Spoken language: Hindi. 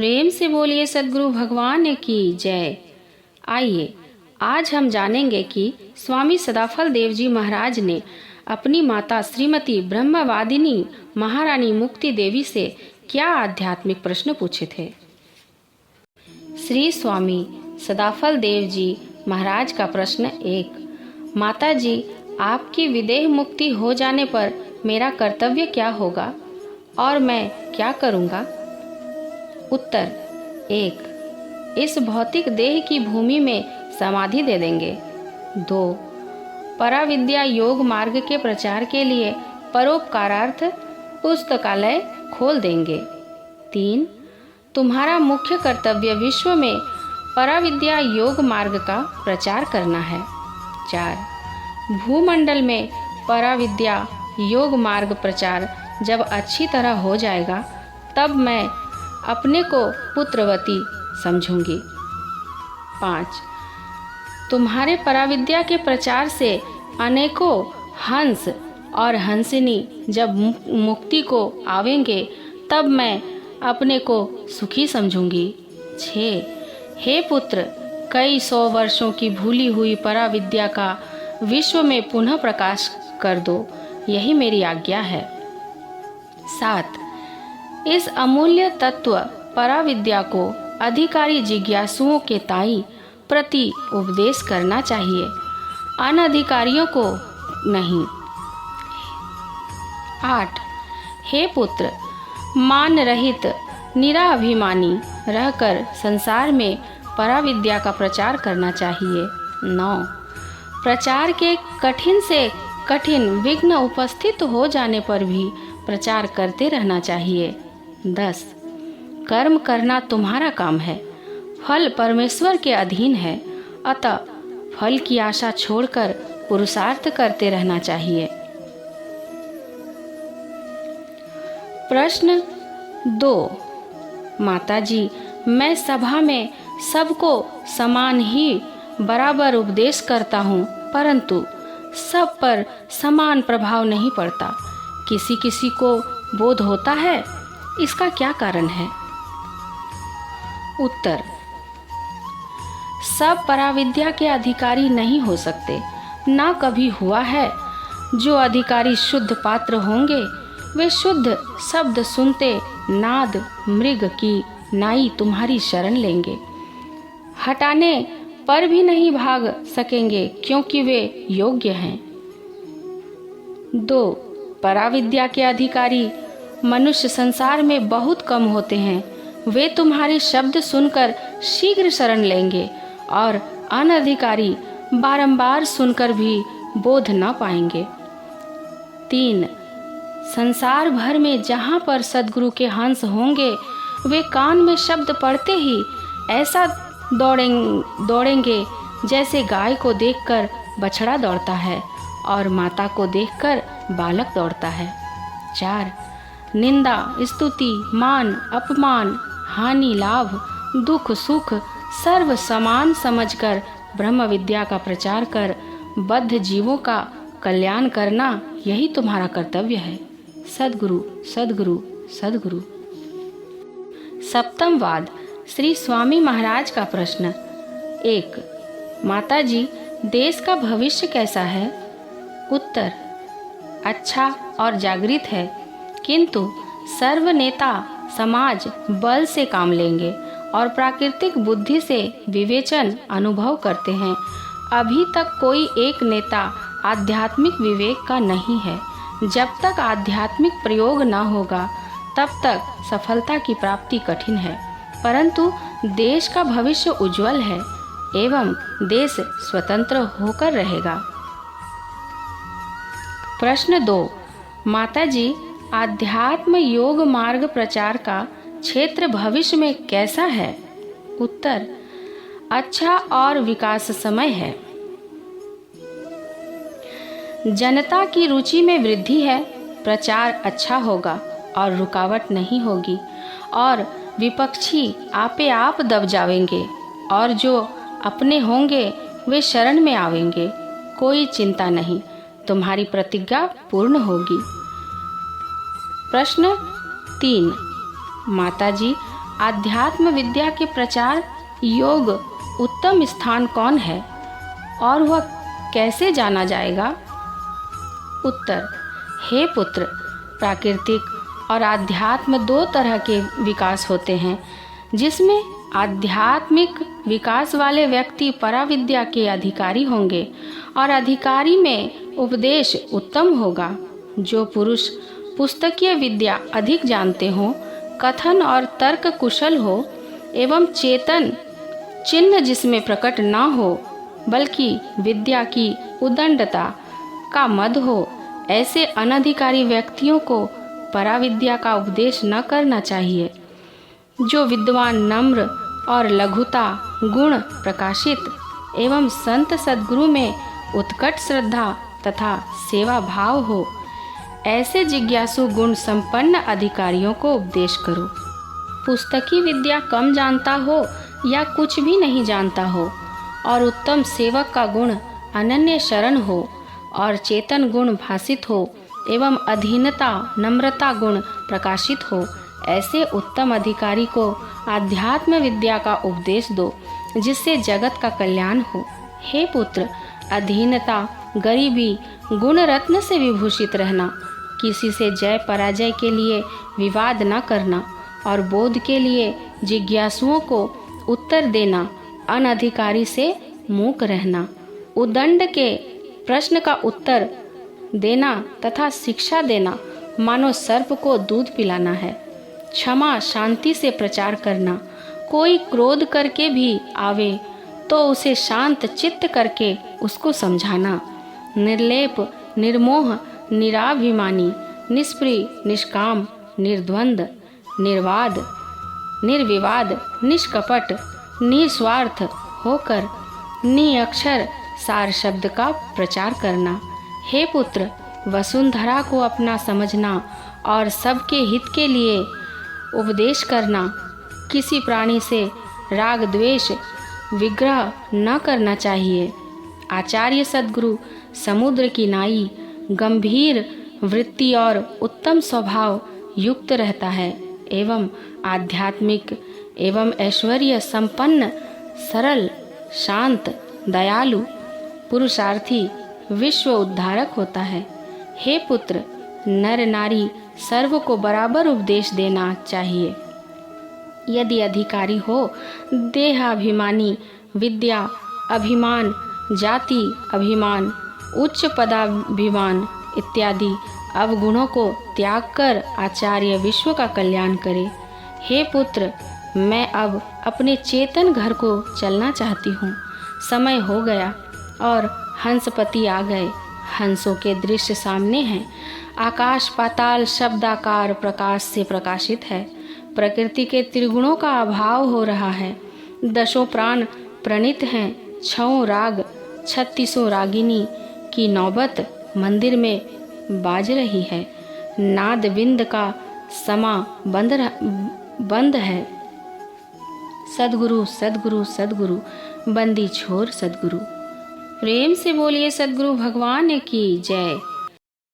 प्रेम से बोलिए सद्गुरु भगवान की जय। आइए आज हम जानेंगे कि स्वामी सदाफल देव जी महाराज ने अपनी माता श्रीमती ब्रह्मवादिनी महारानी मुक्ति देवी से क्या आध्यात्मिक प्रश्न पूछे थे। श्री स्वामी सदाफल देव जी महाराज का प्रश्न 1। माता जी, आपकी विदेह मुक्ति हो जाने पर मेरा कर्तव्य क्या होगा और मैं क्या करूँगा। उत्तर 1। इस भौतिक देह की भूमि में समाधि दे देंगे। 2। पराविद्या योग मार्ग के प्रचार के लिए परोपकारार्थ पुस्तकालय खोल देंगे। 3। तुम्हारा मुख्य कर्तव्य विश्व में पराविद्या योग मार्ग का प्रचार करना है। 4। भूमंडल में पराविद्या योग मार्ग प्रचार जब अच्छी तरह हो जाएगा तब मैं अपने को पुत्रवती समझूंगी। 5। तुम्हारे पराविद्या के प्रचार से अनेकों हंस और हंसिनी जब मुक्ति को आवेंगे तब मैं अपने को सुखी समझूंगी। 6। हे पुत्र, कई 100 वर्षों की भूली हुई पराविद्या का विश्व में पुनः प्रकाश कर दो, यही मेरी आज्ञा है। 7। इस अमूल्य तत्व पराविद्या को अधिकारी जिज्ञासुओं के ताई प्रति उपदेश करना चाहिए, अनधिकारियों को नहीं। 8। हे पुत्र, मान रहित निराभिमानी रहकर संसार में पराविद्या का प्रचार करना चाहिए। 9। प्रचार के कठिन से कठिन विघ्न उपस्थित हो जाने पर भी प्रचार करते रहना चाहिए। 10। कर्म करना तुम्हारा काम है, फल परमेश्वर के अधीन है, अतः फल की आशा छोड़कर पुरुषार्थ करते रहना चाहिए। प्रश्न 2। माता जी, मैं सभा में सबको समान ही बराबर उपदेश करता हूँ, परंतु सब पर समान प्रभाव नहीं पड़ता। किसी किसी को बोध होता है, इसका क्या कारण है। उत्तर। सब पराविद्या के अधिकारी नहीं हो सकते, ना कभी हुआ है। जो अधिकारी शुद्ध पात्र होंगे वे शुद्ध शब्द सुनते नाद मृग की नाई तुम्हारी शरण लेंगे, हटाने पर भी नहीं भाग सकेंगे क्योंकि वे योग्य हैं। 2। पराविद्या के अधिकारी मनुष्य संसार में बहुत कम होते हैं, वे तुम्हारे शब्द सुनकर शीघ्र शरण लेंगे और अनधिकारी बारंबार सुनकर भी बोध न पाएंगे। 3। संसार भर में जहाँ पर सद्गुरु के हंस होंगे वे कान में शब्द पड़ते ही ऐसा दौड़ेंगे जैसे गाय को देखकर बछड़ा दौड़ता है और माता को देखकर बालक दौड़ता है। 4। निंदा स्तुति मान अपमान हानि लाभ दुख सुख सर्व समान समझकर ब्रह्म विद्या का प्रचार कर बद्ध जीवों का कल्याण करना, यही तुम्हारा कर्तव्य है। सद्गुरु सद्गुरु सद्गुरु। 7वां वाद श्री स्वामी महाराज का प्रश्न 1। माता जी, देश का भविष्य कैसा है। उत्तर। अच्छा और जागृत है, किंतु सर्व नेता समाज बल से काम लेंगे और प्राकृतिक बुद्धि से विवेचन अनुभव करते हैं। अभी तक कोई एक नेता आध्यात्मिक विवेक का नहीं है। जब तक आध्यात्मिक प्रयोग न होगा तब तक सफलता की प्राप्ति कठिन है, परंतु देश का भविष्य उज्जवल है एवं देश स्वतंत्र होकर रहेगा। प्रश्न 2। माता जी, आध्यात्म योग मार्ग प्रचार का क्षेत्र भविष्य में कैसा है। उत्तर। अच्छा और विकास समय है। जनता की रुचि में वृद्धि है, प्रचार अच्छा होगा और रुकावट नहीं होगी और विपक्षी आपे आप दब जाएंगे और जो अपने होंगे वे शरण में आवेंगे। कोई चिंता नहीं, तुम्हारी प्रतिज्ञा पूर्ण होगी। प्रश्न 3। माताजी, आध्यात्म विद्या के प्रचार योग उत्तम स्थान कौन है और वह कैसे जाना जाएगा? उत्तर: हे पुत्र, प्राकृतिक और आध्यात्म दो तरह के विकास होते हैं, जिसमें आध्यात्मिक विकास वाले व्यक्ति पराविद्या के अधिकारी होंगे और अधिकारी में उपदेश उत्तम होगा। जो पुरुष पुस्तकीय विद्या अधिक जानते हों, कथन और तर्क कुशल हो एवं चेतन चिन्ह जिसमें प्रकट न हो, बल्कि विद्या की उदंडता का मद हो, ऐसे अनधिकारी व्यक्तियों को पराविद्या का उपदेश न करना चाहिए। जो विद्वान नम्र और लघुता गुण प्रकाशित एवं संत सद्गुरु में उत्कट श्रद्धा तथा सेवा भाव हो, ऐसे जिज्ञासु गुण संपन्न अधिकारियों को उपदेश करो। पुस्तकी विद्या कम जानता हो या कुछ भी नहीं जानता हो और उत्तम सेवक का गुण अनन्य शरण हो और चेतन गुण भासित हो एवं अधीनता नम्रता गुण प्रकाशित हो, ऐसे उत्तम अधिकारी को आध्यात्म विद्या का उपदेश दो, जिससे जगत का कल्याण हो। हे पुत्र, अधीनता गरीबी गुण रत्न से विभूषित रहना, किसी से जय पराजय के लिए विवाद न करना और बोध के लिए जिज्ञासुओं को उत्तर देना, अनधिकारी से मूक रहना, उदंड के प्रश्न का उत्तर देना तथा शिक्षा देना मानो सर्प को दूध पिलाना है। क्षमा शांति से प्रचार करना, कोई क्रोध करके भी आवे तो उसे शांत चित्त करके उसको समझाना। निर्लेप निर्मोह निराभिमानी निष्प्रिय निष्काम निर्द्वंद निर्वाद निर्विवाद निष्कपट निस्वार्थ होकर निअक्षर सार शब्द का प्रचार करना। हे पुत्र, वसुंधरा को अपना समझना और सबके हित के लिए उपदेश करना। किसी प्राणी से राग द्वेष विग्रह न करना चाहिए। आचार्य सद्गुरु समुद्र की नाई गंभीर वृत्ति और उत्तम स्वभाव युक्त रहता है एवं आध्यात्मिक एवं ऐश्वर्य संपन्न सरल शांत दयालु पुरुषार्थी विश्व उद्धारक होता है। हे पुत्र, नर नारी सर्व को बराबर उपदेश देना चाहिए। यदि अधिकारी हो देहाभिमानी विद्या अभिमान जाति अभिमान उच्च पदाभिमान इत्यादि अवगुणों को त्याग कर आचार्य विश्व का कल्याण करे। हे पुत्र, मैं अब अपने चेतन घर को चलना चाहती हूँ। समय हो गया और हंसपति आ गए। हंसों के दृश्य सामने हैं। आकाश पाताल शब्दाकार प्रकाश से प्रकाशित है। प्रकृति के त्रिगुणों का अभाव हो रहा है। दशों प्राण प्रणीत हैं। 6 राग 36 रागिनी की नौबत मंदिर में बाज रही है। नाद बिंद का समा बंद है। सद्गुरु सद्गुरु सद्गुरु बंदी छोर सद्गुरु। प्रेम से बोलिए सद्गुरु भगवान की जय।